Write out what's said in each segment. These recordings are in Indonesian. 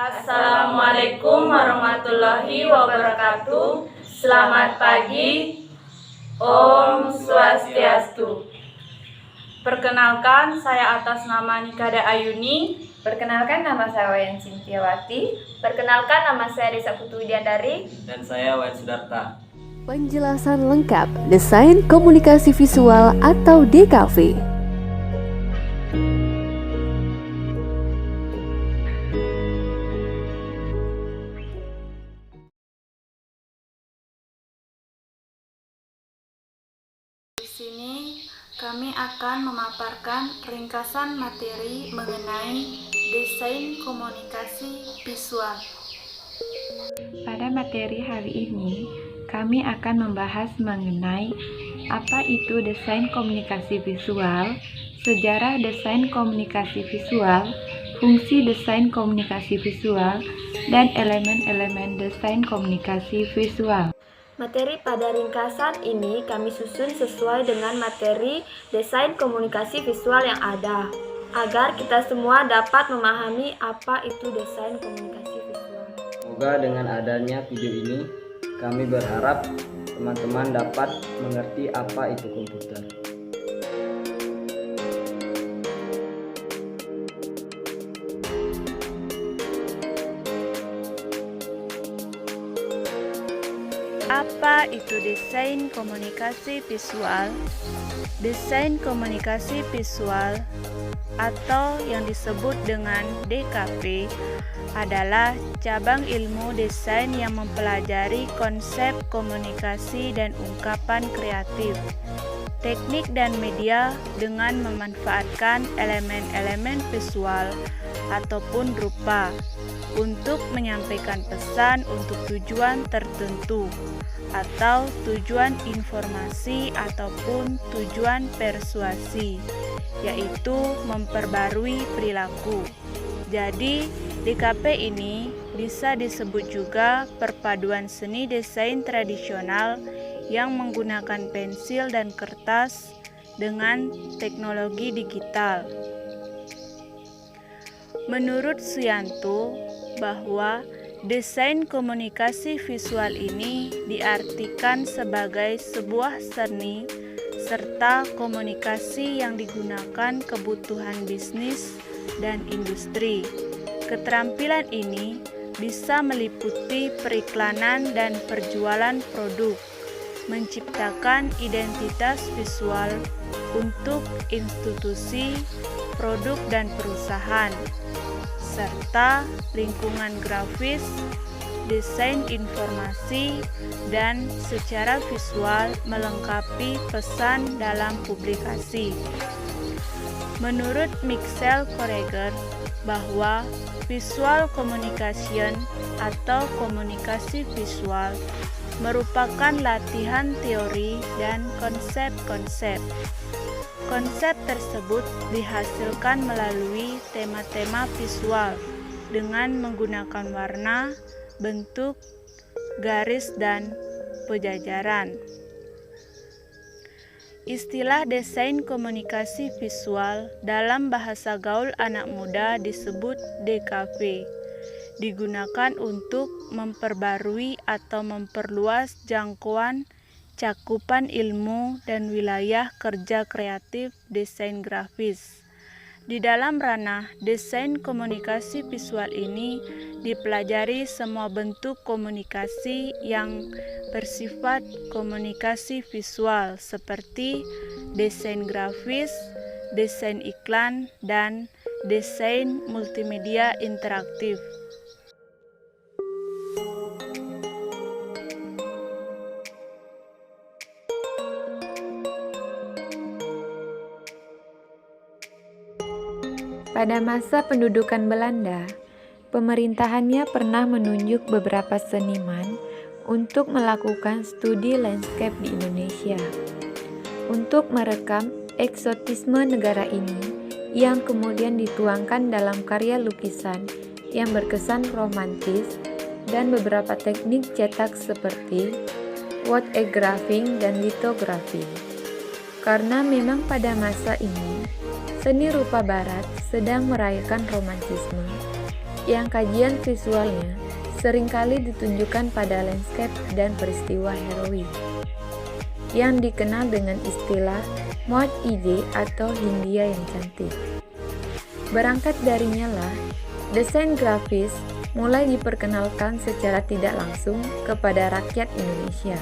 Assalamualaikum warahmatullahi wabarakatuh. Selamat pagi. Om Swastiastu. Perkenalkan, saya atas nama Nikada Ayuni. Perkenalkan, nama saya Wayan Sintiawati. Perkenalkan, nama saya Risa Putu Widiandari. Dan saya Wayan Sudarta. Penjelasan lengkap Desain Komunikasi Visual atau DKV. Di sini kami akan memaparkan ringkasan materi mengenai desain komunikasi visual. Pada materi hari ini, kami akan membahas mengenai apa itu desain komunikasi visual, sejarah desain komunikasi visual, fungsi desain komunikasi visual, dan elemen-elemen desain komunikasi visual. Materi pada ringkasan ini kami susun sesuai dengan materi desain komunikasi visual yang ada, agar kita semua dapat memahami apa itu desain komunikasi visual. Semoga dengan adanya video ini, kami berharap teman-teman dapat mengerti apa itu komputer. Apa itu desain komunikasi visual? Desain komunikasi visual atau yang disebut dengan DKV adalah cabang ilmu desain yang mempelajari konsep komunikasi dan ungkapan kreatif, teknik dan media dengan memanfaatkan elemen-elemen visual ataupun rupa untuk menyampaikan pesan untuk tujuan tertentu atau tujuan informasi ataupun tujuan persuasi, yaitu memperbarui perilaku. Jadi, DKV ini bisa disebut juga perpaduan seni desain tradisional yang menggunakan pensil dan kertas dengan teknologi digital. Menurut Suyanto, bahwa desain komunikasi visual ini diartikan sebagai sebuah seni serta komunikasi yang digunakan kebutuhan bisnis dan industri. Keterampilan ini bisa meliputi periklanan dan perjualan produk, menciptakan identitas visual untuk institusi, produk dan perusahaan, serta lingkungan grafis, desain informasi, dan secara visual melengkapi pesan dalam publikasi. Menurut Michel Correger, bahwa visual communication atau komunikasi visual merupakan latihan teori dan konsep-konsep. Konsep tersebut dihasilkan melalui tema-tema visual dengan menggunakan warna, bentuk, garis, dan pejajaran. Istilah desain komunikasi visual dalam bahasa gaul anak muda disebut DKV. Digunakan untuk memperbarui atau memperluas jangkauan cakupan ilmu dan wilayah kerja kreatif desain grafis. Di dalam ranah desain komunikasi visual ini dipelajari semua bentuk komunikasi yang bersifat komunikasi visual seperti desain grafis, desain iklan, dan desain multimedia interaktif. Pada masa pendudukan Belanda, pemerintahannya pernah menunjuk beberapa seniman untuk melakukan studi landscape di Indonesia, untuk merekam eksotisme negara ini yang kemudian dituangkan dalam karya lukisan yang berkesan romantis dan beberapa teknik cetak seperti word-engraving dan litografi. Karena memang pada masa ini seni rupa barat sedang merayakan romantisme, yang kajian visualnya seringkali ditunjukkan pada landscape dan peristiwa heroik, yang dikenal dengan istilah mod ide atau Hindia yang cantik. Berangkat darinya lah, desain grafis mulai diperkenalkan secara tidak langsung kepada rakyat Indonesia.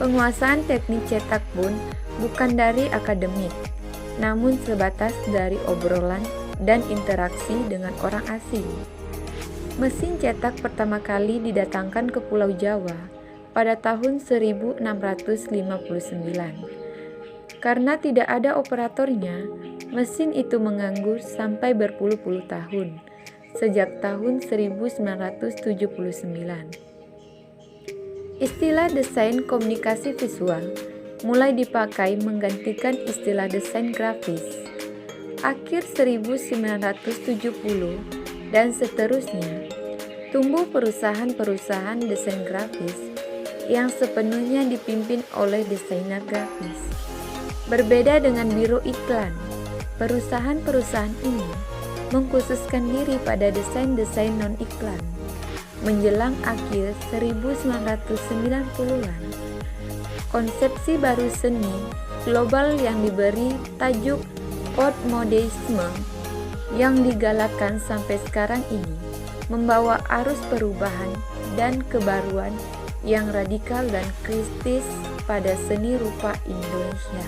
Penguasaan teknik cetak pun bukan dari akademik, namun sebatas dari obrolan dan interaksi dengan orang asing. Mesin cetak pertama kali didatangkan ke Pulau Jawa pada tahun 1659. Karena tidak ada operatornya, mesin itu menganggur sampai berpuluh-puluh tahun, sejak tahun 1979. Istilah desain komunikasi visual mulai dipakai menggantikan istilah desain grafis. Akhir 1970 dan seterusnya, tumbuh perusahaan-perusahaan desain grafis yang sepenuhnya dipimpin oleh desainer grafis. Berbeda dengan biro iklan, perusahaan-perusahaan ini mengkhususkan diri pada desain-desain non-iklan. Menjelang akhir 1990-an, konsepsi baru seni global yang diberi tajuk postmodernisme yang digalakkan sampai sekarang ini membawa arus perubahan dan kebaruan yang radikal dan kritis pada seni rupa Indonesia.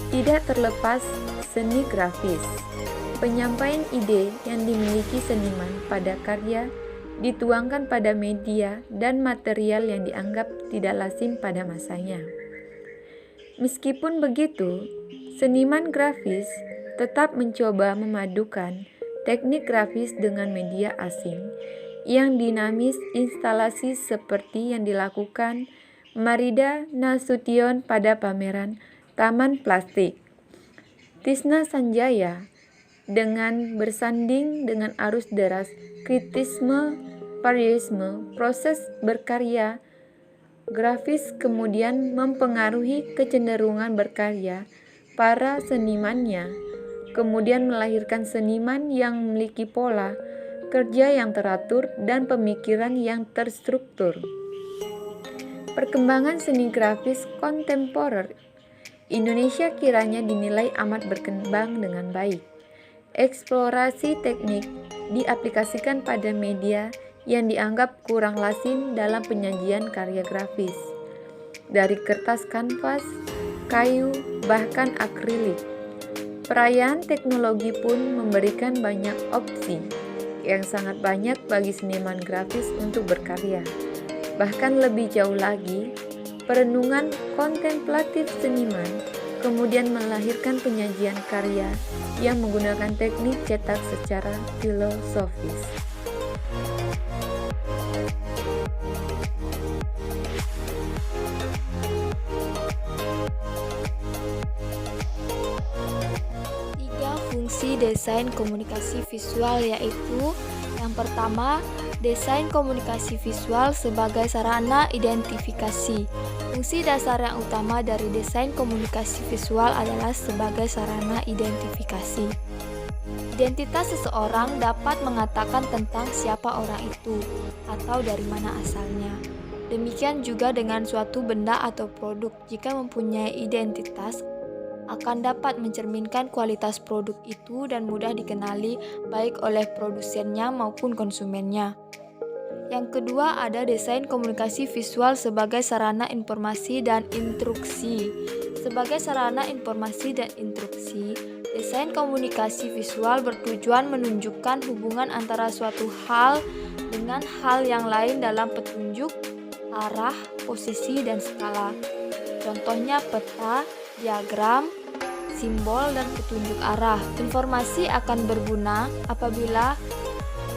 Tidak terlepas seni grafis, penyampaian ide yang dimiliki seniman pada karya dituangkan pada media dan material yang dianggap tidak lazim pada masanya. Meskipun begitu, seniman grafis tetap mencoba memadukan teknik grafis dengan media asing yang dinamis, instalasi seperti yang dilakukan Marida Nasution pada pameran Taman Plastik. Tisna Sanjaya dengan bersanding dengan arus deras kritisme, parieisme, proses berkarya grafis kemudian mempengaruhi kecenderungan berkarya para senimannya, kemudian melahirkan seniman yang memiliki pola kerja yang teratur dan pemikiran yang terstruktur. Perkembangan seni grafis kontemporer Indonesia kiranya dinilai amat berkembang dengan baik. Eksplorasi teknik diaplikasikan pada media yang dianggap kurang lazim dalam penyajian karya grafis, dari kertas kanvas, kayu, bahkan akrilik. Perayaan teknologi pun memberikan banyak opsi yang sangat banyak bagi seniman grafis untuk berkarya. Bahkan lebih jauh lagi, perenungan kontemplatif seniman kemudian melahirkan penyajian karya yang menggunakan teknik cetak secara filosofis. Fungsi desain komunikasi visual yaitu yang pertama, desain komunikasi visual sebagai sarana identifikasi. Fungsi dasar yang utama dari desain komunikasi visual adalah sebagai sarana identifikasi. Identitas seseorang dapat mengatakan tentang siapa orang itu atau dari mana asalnya. Demikian juga dengan suatu benda atau produk, jika mempunyai identitas akan dapat mencerminkan kualitas produk itu dan mudah dikenali baik oleh produsennya maupun konsumennya. Yang kedua, ada desain komunikasi visual sebagai sarana informasi dan instruksi. Sebagai sarana informasi dan instruksi, desain komunikasi visual bertujuan menunjukkan hubungan antara suatu hal dengan hal yang lain dalam petunjuk, arah, posisi, dan skala. Contohnya peta, diagram, simbol, dan petunjuk arah. Informasi akan berguna apabila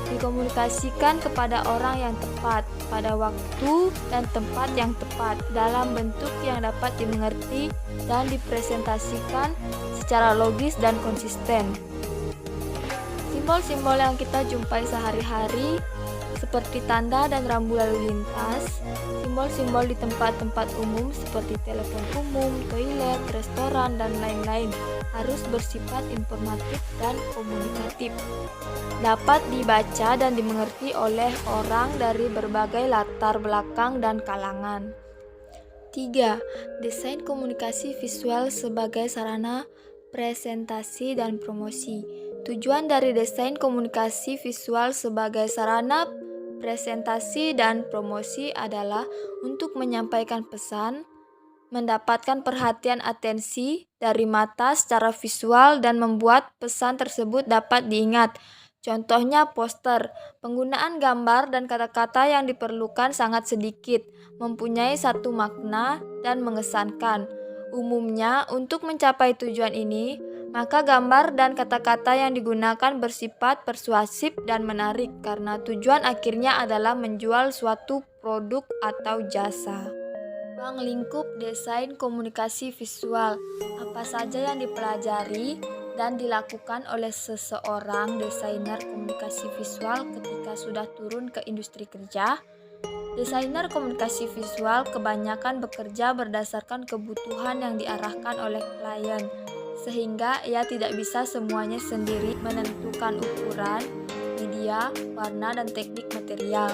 dikomunikasikan kepada orang yang tepat, pada waktu dan tempat yang tepat, dalam bentuk yang dapat dimengerti dan dipresentasikan secara logis dan konsisten. Simbol-simbol yang kita jumpai sehari-hari seperti tanda dan rambu lalu lintas, simbol-simbol di tempat-tempat umum seperti telepon umum, toilet, restoran, dan lain-lain harus bersifat informatif dan komunikatif. Dapat dibaca dan dimengerti oleh orang dari berbagai latar belakang dan kalangan. 3. Desain komunikasi visual sebagai sarana presentasi dan promosi. Tujuan dari desain komunikasi visual sebagai sarana presentasi dan promosi adalah untuk menyampaikan pesan, mendapatkan perhatian atensi dari mata secara visual dan membuat pesan tersebut dapat diingat. Contohnya poster. Penggunaan gambar dan kata-kata yang diperlukan sangat sedikit, mempunyai satu makna dan mengesankan. Umumnya, untuk mencapai tujuan ini, maka gambar dan kata-kata yang digunakan bersifat persuasif dan menarik karena tujuan akhirnya adalah menjual suatu produk atau jasa. Ruang lingkup desain komunikasi visual. Apa saja yang dipelajari dan dilakukan oleh seseorang desainer komunikasi visual ketika sudah turun ke industri kerja? Desainer komunikasi visual kebanyakan bekerja berdasarkan kebutuhan yang diarahkan oleh klien, sehingga ia tidak bisa semuanya sendiri menentukan ukuran, media, warna, dan teknik material.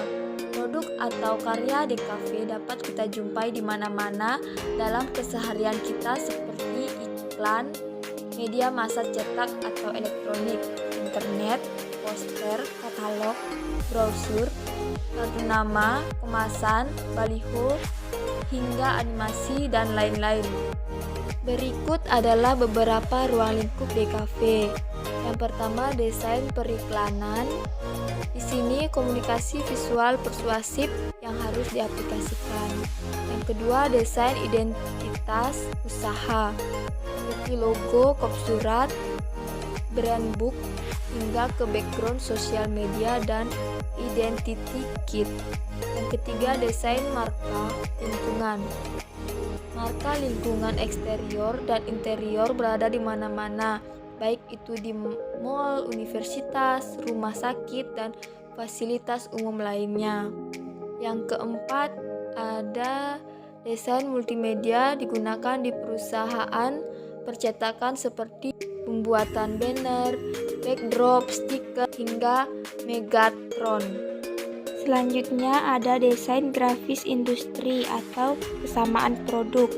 Produk atau karya DKV dapat kita jumpai di mana-mana dalam keseharian kita seperti iklan, media massa cetak atau elektronik, internet, poster, katalog, brosur, kartu nama, kemasan, baliho, hingga animasi dan lain-lain. Berikut adalah beberapa ruang lingkup DKV. Yang pertama, desain periklanan. Di sini komunikasi visual persuasif yang harus diaplikasikan. Yang kedua, desain identitas usaha, seperti logo, kop surat, brand book, hingga ke background sosial media dan identity kit. Yang ketiga, desain marka lingkungan. Marka lingkungan eksterior dan interior berada di mana-mana, baik itu di mall, universitas, rumah sakit, dan fasilitas umum lainnya. Yang keempat, ada desain multimedia digunakan di perusahaan percetakan seperti pembuatan banner, backdrop, stiker, hingga Megatron. Selanjutnya ada desain grafis industri atau kesamaan produk.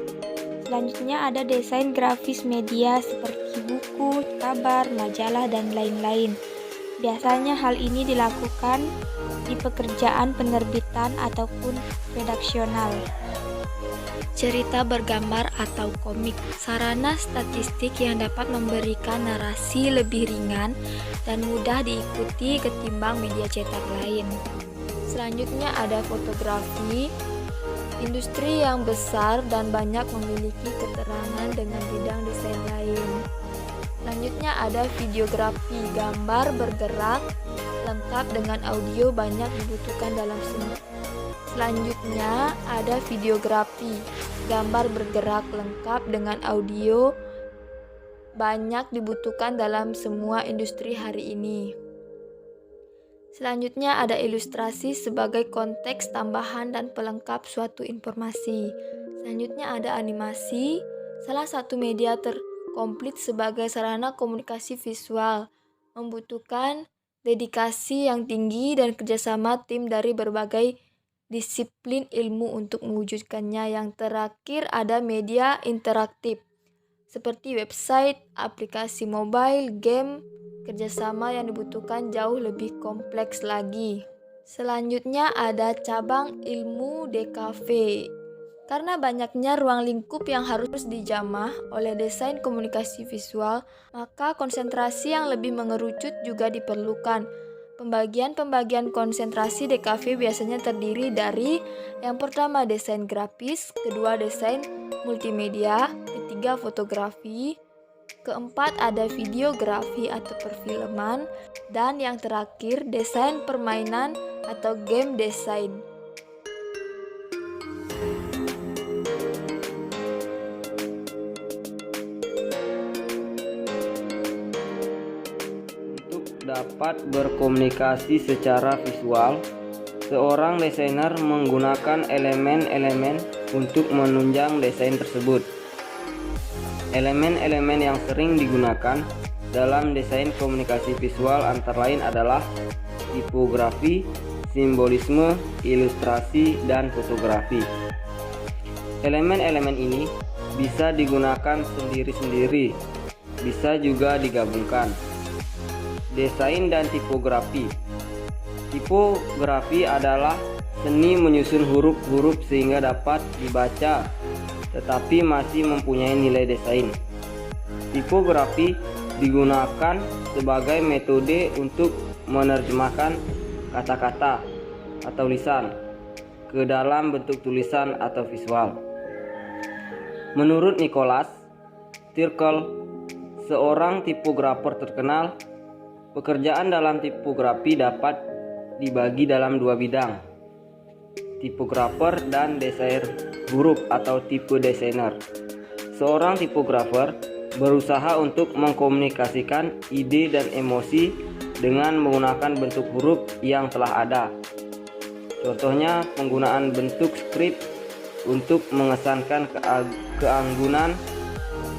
Selanjutnya ada desain grafis media seperti buku, kabar, majalah, dan lain-lain. Biasanya hal ini dilakukan di pekerjaan penerbitan ataupun redaksional. Cerita bergambar atau komik, sarana statistik yang dapat memberikan narasi lebih ringan dan mudah diikuti ketimbang media cetak lain. Selanjutnya ada fotografi, industri yang besar dan banyak memiliki keterangan dengan bidang desain lain. Selanjutnya ada videografi, gambar bergerak lengkap dengan audio banyak dibutuhkan dalam seni. Selanjutnya ada videografi, gambar bergerak lengkap dengan audio banyak dibutuhkan dalam semua industri hari ini. Selanjutnya ada ilustrasi sebagai konteks tambahan dan pelengkap suatu informasi. Selanjutnya ada animasi, salah satu media terkomplit sebagai sarana komunikasi visual, membutuhkan dedikasi yang tinggi dan kerjasama tim dari berbagai disiplin ilmu untuk mewujudkannya. Yang terakhir ada media interaktif, seperti website, aplikasi mobile, game. Kerjasama yang dibutuhkan jauh lebih kompleks lagi. Selanjutnya ada cabang ilmu DKV. Karena banyaknya ruang lingkup yang harus dijamah oleh desain komunikasi visual, maka konsentrasi yang lebih mengerucut juga diperlukan. Pembagian konsentrasi DKV biasanya terdiri dari yang pertama desain grafis, kedua desain multimedia, ketiga fotografi, keempat ada videografi atau perfilman, dan yang terakhir desain permainan atau game design. Untuk dapat berkomunikasi secara visual, Seorang desainer menggunakan elemen-elemen untuk menunjang desain tersebut. Elemen-elemen yang sering digunakan dalam desain komunikasi visual antara lain adalah tipografi, simbolisme, ilustrasi, dan fotografi. Elemen-elemen ini bisa digunakan sendiri-sendiri, bisa juga digabungkan. Desain dan tipografi. Tipografi adalah seni menyusun huruf-huruf sehingga dapat dibaca tetapi masih mempunyai nilai desain. Tipografi digunakan sebagai metode untuk menerjemahkan kata-kata atau lisan ke dalam bentuk tulisan atau visual. Menurut Nicholas Tirkel, seorang tipografer terkenal, pekerjaan dalam tipografi dapat dibagi dalam dua bidang, tipografer dan desainer huruf atau tipe desainer. Seorang tipografer berusaha untuk mengkomunikasikan ide dan emosi dengan menggunakan bentuk huruf yang telah ada. Contohnya penggunaan bentuk skrip untuk mengesankan keanggunan,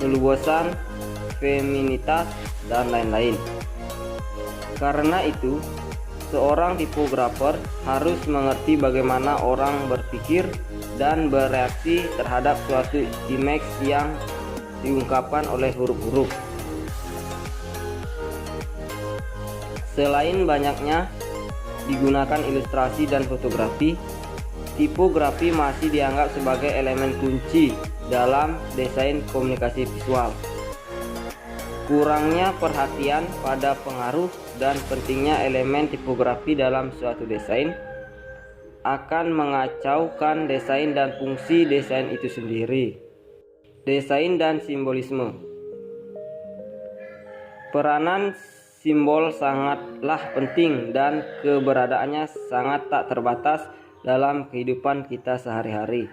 keluasan, feminitas, dan lain-lain. Karena itu, seorang tipografer harus mengerti bagaimana orang berpikir dan bereaksi terhadap suatu image yang diungkapkan oleh huruf-huruf. Selain banyaknya digunakan ilustrasi dan fotografi, tipografi masih dianggap sebagai elemen kunci dalam desain komunikasi visual. Kurangnya perhatian pada pengaruh dan pentingnya elemen tipografi dalam suatu desain akan mengacaukan desain dan fungsi desain itu sendiri. Desain dan simbolisme. Peranan simbol sangatlah penting dan keberadaannya sangat tak terbatas dalam kehidupan kita sehari-hari.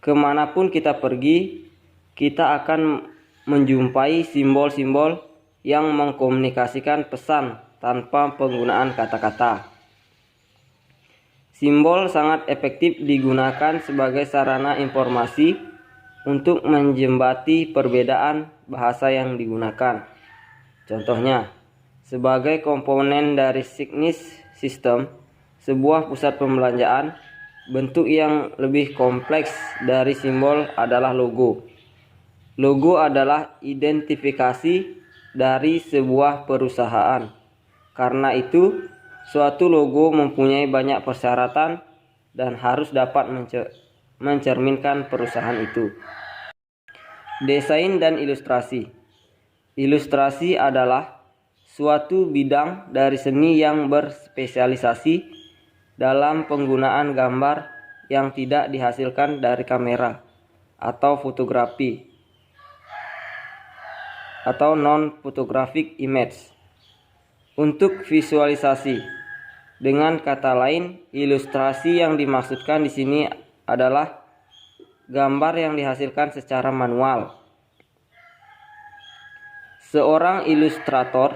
Kemanapun kita pergi, kita akan menjumpai simbol-simbol yang mengkomunikasikan pesan tanpa penggunaan kata-kata. Simbol sangat efektif digunakan sebagai sarana informasi untuk menjembati perbedaan bahasa yang digunakan. Contohnya, sebagai komponen dari signage system, sebuah pusat pembelanjaan, bentuk yang lebih kompleks dari simbol adalah logo. Logo adalah identifikasi dari sebuah perusahaan. Karena itu, suatu logo mempunyai banyak persyaratan dan harus dapat mencerminkan perusahaan itu. Desain dan ilustrasi. Ilustrasi adalah suatu bidang dari seni yang berspesialisasi dalam penggunaan gambar yang tidak dihasilkan dari kamera atau fotografi atau non-photographic image untuk visualisasi. Dengan kata lain, ilustrasi yang dimaksudkan di sini adalah gambar yang dihasilkan secara manual. Seorang ilustrator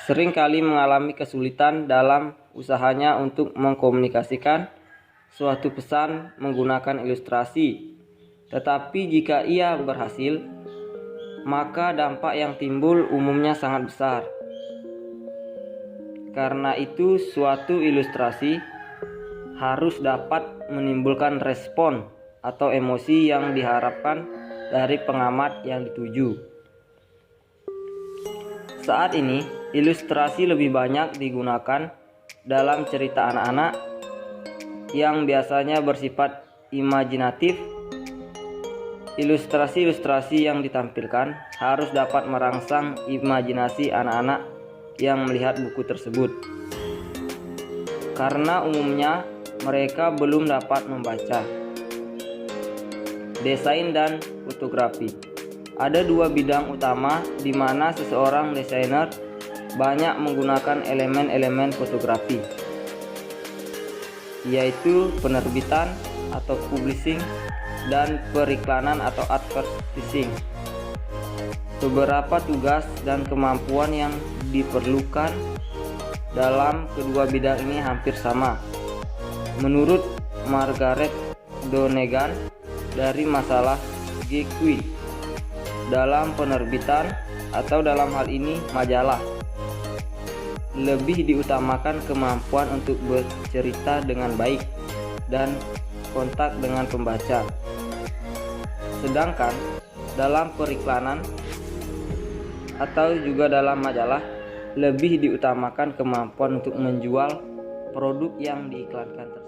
seringkali mengalami kesulitan dalam usahanya untuk mengkomunikasikan suatu pesan menggunakan ilustrasi. Tetapi jika ia berhasil, maka dampak yang timbul umumnya sangat besar. Karena itu, suatu ilustrasi harus dapat menimbulkan respon atau emosi yang diharapkan dari pengamat yang dituju. Saat ini, ilustrasi lebih banyak digunakan dalam cerita anak-anak yang biasanya bersifat imajinatif. Ilustrasi-ilustrasi yang ditampilkan harus dapat merangsang imajinasi anak-anak yang melihat buku tersebut, karena umumnya mereka belum dapat membaca. Desain dan fotografi. Ada dua bidang utama di mana seseorang desainer banyak menggunakan elemen-elemen fotografi, yaitu penerbitan atau publishing dan periklanan atau advertising. Beberapa tugas dan kemampuan yang diperlukan dalam kedua bidang ini hampir sama. Menurut Margaret Donegan dari masalah GQ dalam penerbitan atau dalam hal ini majalah, lebih diutamakan kemampuan untuk bercerita dengan baik dan kontak dengan pembaca. Sedangkan dalam periklanan atau juga dalam majalah, lebih diutamakan kemampuan untuk menjual produk yang diiklankan.